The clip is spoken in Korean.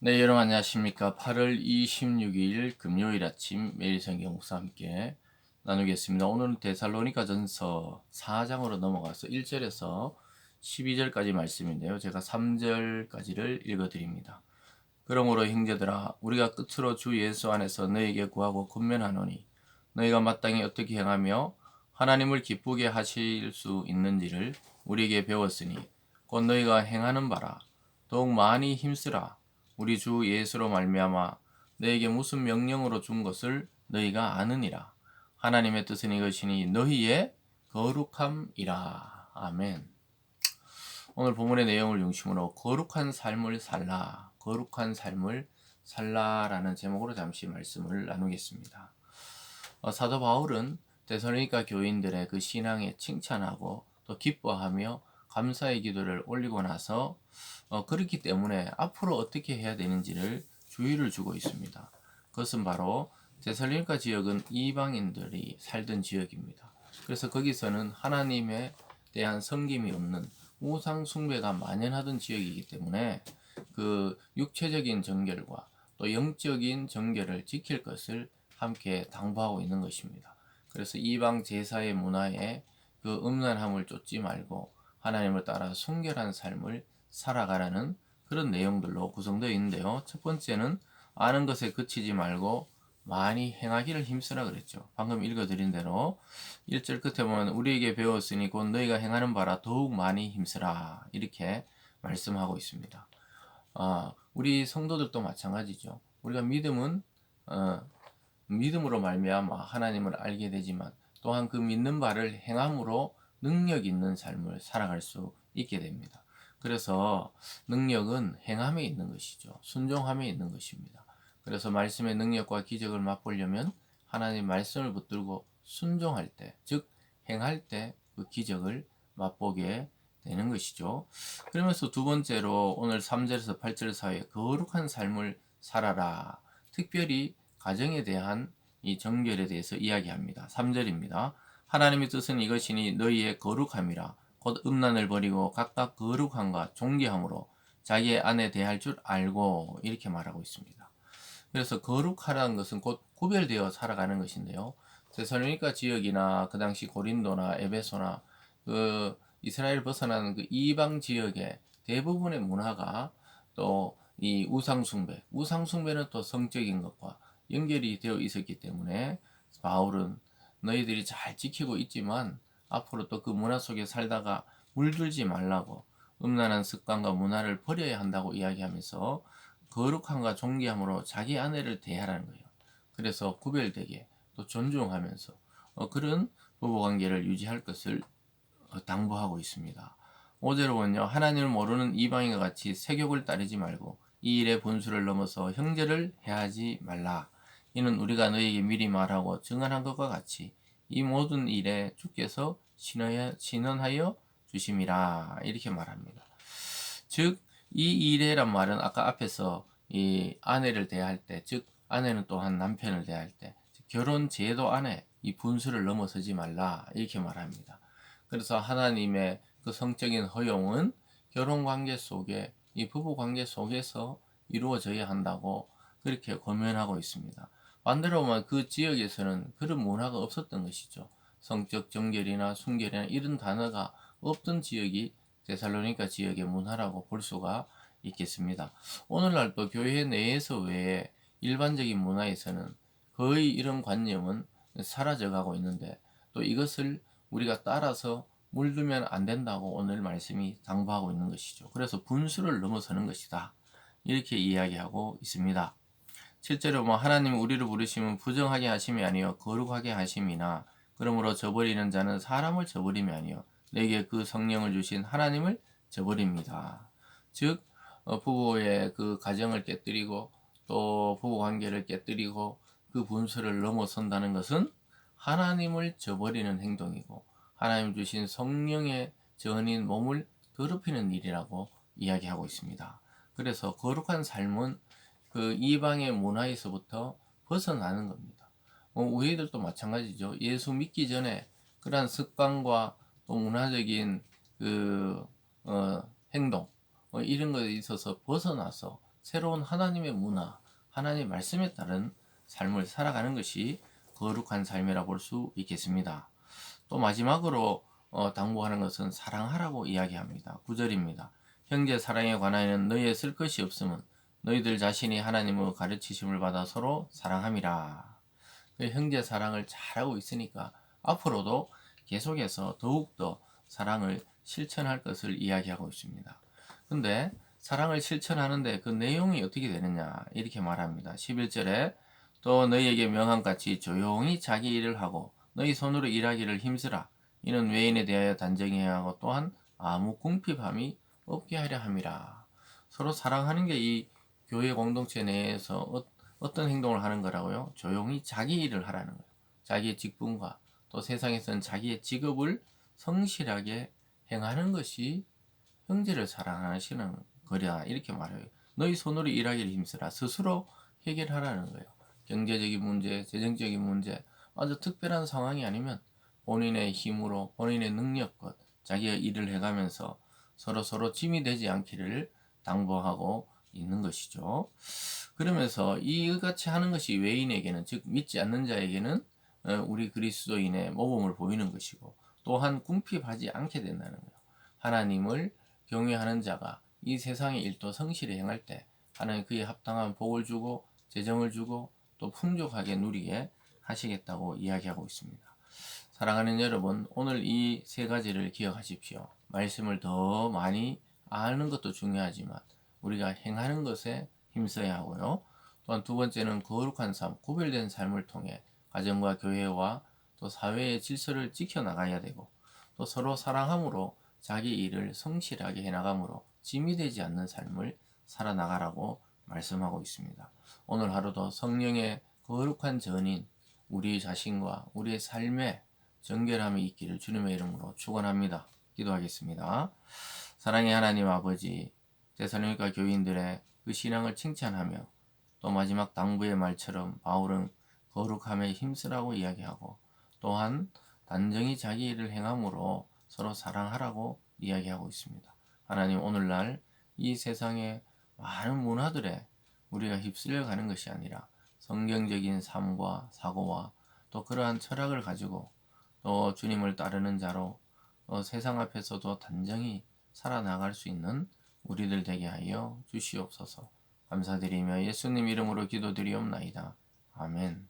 네, 여러분 안녕하십니까? 8월 26일 금요일 아침 매일 성경 목사 함께 나누겠습니다. 오늘은 데살로니가전서 4장으로 넘어가서 1절에서 12절까지 말씀인데요. 제가 3절까지를 읽어드립니다. 그러므로 형제들아, 우리가 끝으로 주 예수 안에서 너에게 구하고 권면하노니 너희가 마땅히 어떻게 행하며 하나님을 기쁘게 하실 수 있는지를 우리에게 배웠으니 곧 너희가 행하는 바라 더욱 많이 힘쓰라. 우리 주 예수로 말미암아 너에게 무슨 명령으로 준 것을 너희가 아느니라. 하나님의 뜻은 이것이니 너희의 거룩함이라. 아멘. 오늘 본문의 내용을 중심으로 거룩한 삶을 살라, 거룩한 삶을 살라라는 제목으로 잠시 말씀을 나누겠습니다. 사도 바울은 데살로니가 교인들의 그 신앙에 칭찬하고 또 기뻐하며 감사의 기도를 올리고 나서 그렇기 때문에 앞으로 어떻게 해야 되는지를 주의를 주고 있습니다. 그것은 바로 데살로니가 지역은 이방인들이 살던 지역입니다. 그래서 거기서는 하나님에 대한 섬김이 없는 우상 숭배가 만연하던 지역이기 때문에 그 육체적인 정결과 또 영적인 정결을 지킬 것을 함께 당부하고 있는 것입니다. 그래서 이방 제사의 문화에 그 음란함을 쫓지 말고 하나님을 따라 순결한 삶을 살아가라는 그런 내용들로 구성되어 있는데요. 첫 번째는 아는 것에 그치지 말고 많이 행하기를 힘쓰라 그랬죠. 방금 읽어드린 대로 1절 끝에 보면 우리에게 배웠으니 곧 너희가 행하는 바라 더욱 많이 힘쓰라 이렇게 말씀하고 있습니다. 우리 성도들도 마찬가지죠. 우리가 믿음으로 말미암아 하나님을 알게 되지만 또한 그 믿는 바를 행함으로 능력 있는 삶을 살아갈 수 있게 됩니다. 그래서 능력은 행함에 있는 것이죠. 순종함에 있는 것입니다. 그래서 말씀의 능력과 기적을 맛보려면 하나님 말씀을 붙들고 순종할 때, 즉 행할 때 그 기적을 맛보게 되는 것이죠. 그러면서 두 번째로 오늘 3절에서 8절 사이에 거룩한 삶을 살아라. 특별히 가정에 대한 이 정결에 대해서 이야기합니다. 3절입니다. 하나님의 뜻은 이것이니 너희의 거룩함이라 곧 음란을 버리고 각각 거룩함과 존귀함으로 자기의 아내 대할 줄 알고 이렇게 말하고 있습니다. 그래서 거룩하라는 것은 곧 구별되어 살아가는 것인데요. 데살로니가 지역이나 그 당시 고린도나 에베소나 그 이스라엘 벗어나는 그 이방 지역의 대부분의 문화가 또 이 우상숭배, 우상숭배는 또 성적인 것과 연결이 되어 있었기 때문에 바울은 너희들이 잘 지키고 있지만 앞으로 또 그 문화 속에 살다가 물들지 말라고 음란한 습관과 문화를 버려야 한다고 이야기하면서 거룩함과 존귀함으로 자기 아내를 대하라는 거예요. 그래서 구별되게 또 존중하면서 그런 부부관계를 유지할 것을 당부하고 있습니다. 5절을 보면요. 하나님을 모르는 이방인과 같이 세욕을 따르지 말고 이 일의 분수를 넘어서 형제를 해하지 말라. 이는 우리가 너에게 미리 말하고 증언한 것과 같이 이 모든 일에 주께서 신원하여 주심이라 이렇게 말합니다. 즉 이 일에란 말은 아까 앞에서 이 아내를 대할 때, 즉 아내는 또한 남편을 대할 때 결혼 제도 안에 이 분수를 넘어서지 말라 이렇게 말합니다. 그래서 하나님의 그 성적인 허용은 결혼 관계 속에 이 부부 관계 속에서 이루어져야 한다고 그렇게 권면하고 있습니다. 반대로 보면 그 지역에서는 그런 문화가 없었던 것이죠. 성적 정결이나 순결이나 이런 단어가 없던 지역이 데살로니가 지역의 문화라고 볼 수가 있겠습니다. 오늘날 또 교회 내에서 외에 일반적인 문화에서는 거의 이런 관념은 사라져가고 있는데 또 이것을 우리가 따라서 물들면 안 된다고 오늘 말씀이 당부하고 있는 것이죠. 그래서 분수를 넘어서는 것이다. 이렇게 이야기하고 있습니다. 실제로 하나님 우리를 부르시면 부정하게 하심이 아니요 거룩하게 하심이나 그러므로 저버리는 자는 사람을 저버림이 아니요 내게 그 성령을 주신 하나님을 저버립니다. 즉 부부의 그 가정을 깨뜨리고 또 부부 관계를 깨뜨리고 그 분수를 넘어선다는 것은 하나님을 저버리는 행동이고 하나님 주신 성령의 전인 몸을 더럽히는 일이라고 이야기하고 있습니다. 그래서 거룩한 삶은 그 이방의 문화에서부터 벗어나는 겁니다. 우리들도 마찬가지죠. 예수 믿기 전에 그러한 습관과 또 문화적인 그 행동 이런 것에 있어서 벗어나서 새로운 하나님의 문화, 하나님의 말씀에 따른 삶을 살아가는 것이 거룩한 삶이라 볼 수 있겠습니다. 또 마지막으로 당부하는 것은 사랑하라고 이야기합니다. 9절입니다. 형제 사랑에 관하여는 너희의 쓸 것이 없음은 너희들 자신이 하나님의 가르치심을 받아 서로 사랑함이라. 그 형제 사랑을 잘하고 있으니까 앞으로도 계속해서 더욱더 사랑을 실천할 것을 이야기하고 있습니다. 근데 사랑을 실천하는데 그 내용이 어떻게 되느냐 이렇게 말합니다. 11절에 또 너희에게 명함같이 조용히 자기 일을 하고 너희 손으로 일하기를 힘쓰라. 이는 외인에 대하여 단정해야 하고 또한 아무 궁핍함이 없게 하려 함이라. 서로 사랑하는 게 이 교회 공동체 내에서 어떤 행동을 하는 거라고요? 조용히 자기 일을 하라는 거예요. 자기의 직분과 또 세상에서는 자기의 직업을 성실하게 행하는 것이 형제를 사랑하시는 거라 이렇게 말해요. 너희 손으로 일하기를 힘쓰라. 스스로 해결하라는 거예요. 경제적인 문제, 재정적인 문제, 아주 특별한 상황이 아니면 본인의 힘으로 본인의 능력껏 자기가 일을 해가면서 서로 짐이 되지 않기를 당부하고 있는 것이죠. 그러면서 이같이 하는 것이 외인에게는, 즉 믿지 않는 자에게는 우리 그리스도인의 모범을 보이는 것이고 또한 궁핍하지 않게 된다는 거예요. 하나님을 경외하는 자가 이 세상의 일도 성실히 행할 때 하나님 그에 합당한 복을 주고 재정을 주고 또 풍족하게 누리게 하시겠다고 이야기하고 있습니다. 사랑하는 여러분, 오늘 이 세 가지를 기억하십시오. 말씀을 더 많이 아는 것도 중요하지만 우리가 행하는 것에 힘써야 하고요. 또한 두 번째는 거룩한 삶, 구별된 삶을 통해 가정과 교회와 또 사회의 질서를 지켜나가야 되고 또 서로 사랑함으로 자기 일을 성실하게 해나감으로 짐이 되지 않는 삶을 살아나가라고 말씀하고 있습니다. 오늘 하루도 성령의 거룩한 전인 우리 자신과 우리의 삶에 정결함이 있기를 주님의 이름으로 축원합니다. 기도하겠습니다. 사랑의 하나님 아버지, 데살로니가 교인들의 그 신앙을 칭찬하며 또 마지막 당부의 말처럼 바울은 거룩함에 힘쓰라고 이야기하고 또한 단정히 자기 일을 행함으로 서로 사랑하라고 이야기하고 있습니다. 하나님, 오늘날 이 세상의 많은 문화들에 우리가 휩쓸려 가는 것이 아니라 성경적인 삶과 사고와 또 그러한 철학을 가지고 또 주님을 따르는 자로 세상 앞에서도 단정히 살아나갈 수 있는 우리들 되게 하여 주시옵소서. 감사드리며 예수님 이름으로 기도드리옵나이다. 아멘.